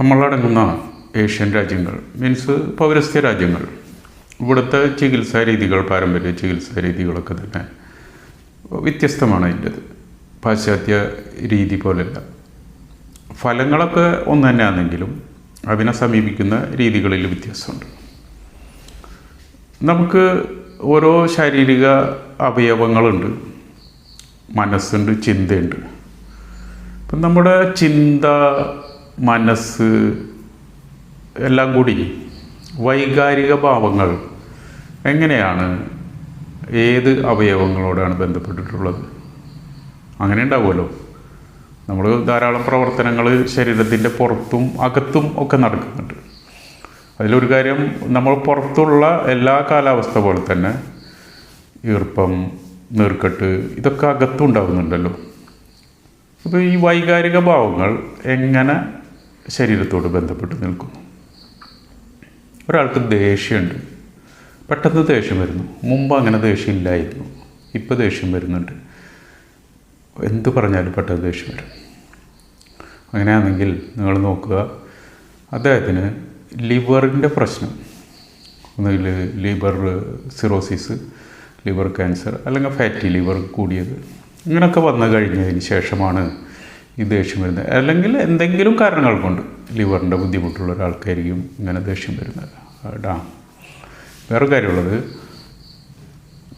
നമ്മളടങ്ങുന്ന Asian രാജ്യങ്ങൾ means പൗരസ്ത്യ രാജ്യങ്ങൾ, ഇവിടുത്തെ ചികിത്സാ രീതികൾ, പാരമ്പര്യ ചികിത്സാ രീതികളൊക്കെ തന്നെ വ്യത്യസ്തമാണ്. അതിൻ്റെത് പാശ്ചാത്യ രീതി പോലെയല്ല. ഫലങ്ങളൊക്കെ ഒന്ന് തന്നെയാണെങ്കിലും അതിനെ സമീപിക്കുന്ന രീതികളിൽ വ്യത്യാസമുണ്ട്. നമുക്ക് ഓരോ ശാരീരിക അവയവങ്ങളുണ്ട്, മനസ്സുണ്ട്, ചിന്തയുണ്ട്. ഇപ്പം നമ്മുടെ ചിന്ത, മനസ്സ് എല്ലാം കൂടി വൈകാരിക ഭാവങ്ങൾ എങ്ങനെയാണ്, ഏത് അവയവങ്ങളോടാണ് ബന്ധപ്പെട്ടിട്ടുള്ളത്? അങ്ങനെ ഉണ്ടാവുമല്ലോ. നമ്മൾ ധാരാളം പ്രവർത്തനങ്ങൾ ശരീരത്തിൻ്റെ പുറത്തും അകത്തും ഒക്കെ നടക്കുന്നുണ്ട്. അതിലൊരു കാര്യം, നമ്മൾ പുറത്തുള്ള എല്ലാ കാലാവസ്ഥ പോലെ തന്നെ ഈർപ്പം, നീർക്കെട്ട്, ഇതൊക്കെ അകത്തും ഉണ്ടാകുന്നുണ്ടല്ലോ. അപ്പോൾ ഈ വൈകാരിക ഭാവങ്ങൾ എങ്ങനെ ശരീരത്തോട് ബന്ധപ്പെട്ട് നിൽക്കുന്നു? ഒരാൾക്ക് ദേഷ്യമുണ്ട്, പെട്ടെന്ന് ദേഷ്യം വരുന്നു. മുമ്പ് അങ്ങനെ ദേഷ്യം ഇല്ലായിരുന്നു, ഇപ്പോൾ ദേഷ്യം വരുന്നുണ്ട്. എന്ത് പറഞ്ഞാലും പെട്ടെന്ന് ദേഷ്യം വരും. അങ്ങനെയാണെങ്കിൽ നിങ്ങൾ നോക്കുക, അദ്ദേഹത്തിന് ലിവറിൻ്റെ പ്രശ്നം, ഒന്നുകിൽ ലിവർ സിറോസിസ്, ലിവർ ക്യാൻസർ, അല്ലെങ്കിൽ ഫാറ്റി ലിവർ കൂടിയത്, ഇങ്ങനെയൊക്കെ വന്നു കഴിഞ്ഞതിന് ശേഷമാണ് ഈ ദേഷ്യം വരുന്നത്. അല്ലെങ്കിൽ എന്തെങ്കിലും കാരണങ്ങൾ കൊണ്ട് ലിവറിൻ്റെ ബുദ്ധിമുട്ടുള്ള ഒരാൾക്കായിരിക്കും ഇങ്ങനെ ദേഷ്യം വരുന്നത്. വേറെ കാര്യമുള്ളത്,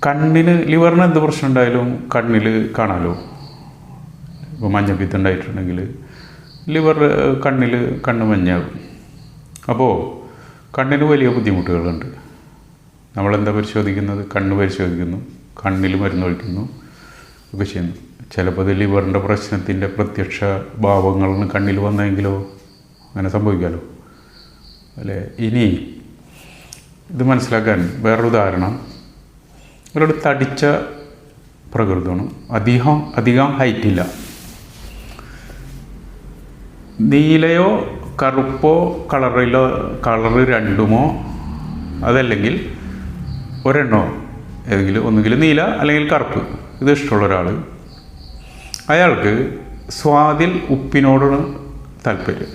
കണ്ണിന്, ലിവറിന് എന്ത് പ്രശ്നം ഉണ്ടായാലും കണ്ണിൽ കാണാമല്ലോ. ഇപ്പോൾ മഞ്ഞപ്പിത്തം ഉണ്ടായിട്ടുണ്ടെങ്കിൽ ലിവർ കണ്ണ് മഞ്ഞാകും. അപ്പോൾ കണ്ണിന് വലിയ ബുദ്ധിമുട്ടുകളുണ്ട്. നമ്മളെന്താ പരിശോധിക്കുന്നത്? കണ്ണ് പരിശോധിക്കുന്നു, കണ്ണിൽ മരുന്നൊഴിക്കുന്നു ഒക്കെ ചെയ്യുന്നു. ചിലപ്പോൾ അത് ലിവറിൻ്റെ പ്രശ്നത്തിൻ്റെ പ്രത്യക്ഷ ഭാവങ്ങളാണ് കണ്ണിൽ വന്നെങ്കിലോ, അങ്ങനെ സംഭവിക്കാമല്ലോ അല്ലേ. ഇനി ഇത് മനസ്സിലാക്കാൻ വേറൊരു ഉദാഹരണം, ഇവരോട് തടിച്ച പ്രകൃതമാണ്, അധികം ഹൈറ്റില്ല. നീലയോ കറുപ്പോ കളറ് രണ്ടുമോ, അതല്ലെങ്കിൽ ഒരെണ്ണോ, ഏതെങ്കിലും ഒന്നുകിൽ നീല അല്ലെങ്കിൽ കറുപ്പ്, ഇത് ഇഷ്ടമുള്ള ഒരാൾ, അയാൾക്ക് സ്വാദിൽ ഉപ്പിനോടാണ് താല്പര്യം.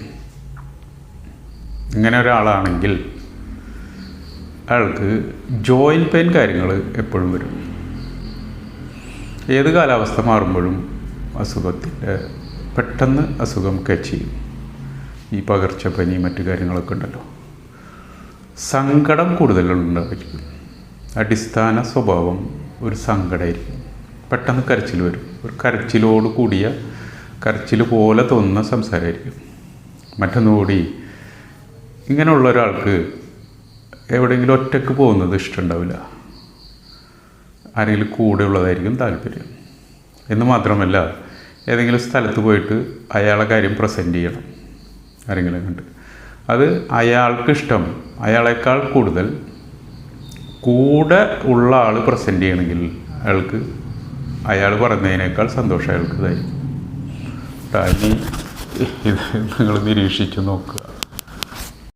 ഇങ്ങനെ ഒരാളാണെങ്കിൽ അയാൾക്ക് ജോയിൻറ്റ് പെയിൻ കാര്യങ്ങൾ എപ്പോഴും വരും. ഏത് കാലാവസ്ഥ മാറുമ്പോഴും പെട്ടെന്ന് അസുഖം കച്ച് ചെയ്യും. ഈ പകർച്ചപ്പനി മറ്റു കാര്യങ്ങളൊക്കെ ഉണ്ടല്ലോ. സങ്കടം കൂടുതലുണ്ടായിരിക്കും. അടിസ്ഥാന സ്വഭാവം ഒരു സങ്കടമായിരിക്കും. പെട്ടെന്ന് കരച്ചിൽ വരും. ഒരു കരച്ചിലോട് കൂടിയ, കരച്ചിൽ പോലെ തോന്നുന്ന സംസാരമായിരിക്കും. മറ്റൊന്നുകൂടി, ഇങ്ങനെയുള്ള ഒരാൾക്ക് എവിടെയെങ്കിലും ഒറ്റയ്ക്ക് പോകുന്നത് ഇഷ്ടമുണ്ടാവില്ല. ആരെങ്കിലും കൂടെ ഉള്ളതായിരിക്കും താല്പര്യം. എന്ന് മാത്രമല്ല, ഏതെങ്കിലും സ്ഥലത്ത് പോയിട്ട് അയാളെ കാര്യം പ്രസൻറ്റ് ചെയ്യണം ആരെങ്കിലും കണ്ട്. അത് അയാൾക്കിഷ്ടം, അയാളെക്കാൾ കൂടുതൽ കൂടെ ഉള്ള ആൾ പ്രസൻറ്റ് ചെയ്യണമെങ്കിൽ അയാൾ പറയുന്നതിനേക്കാൾ സന്തോഷം അയാൾക്ക് ഇതായിരിക്കും. ഇനി ഇത് നിങ്ങൾ നിരീക്ഷിച്ച് നോക്കുക.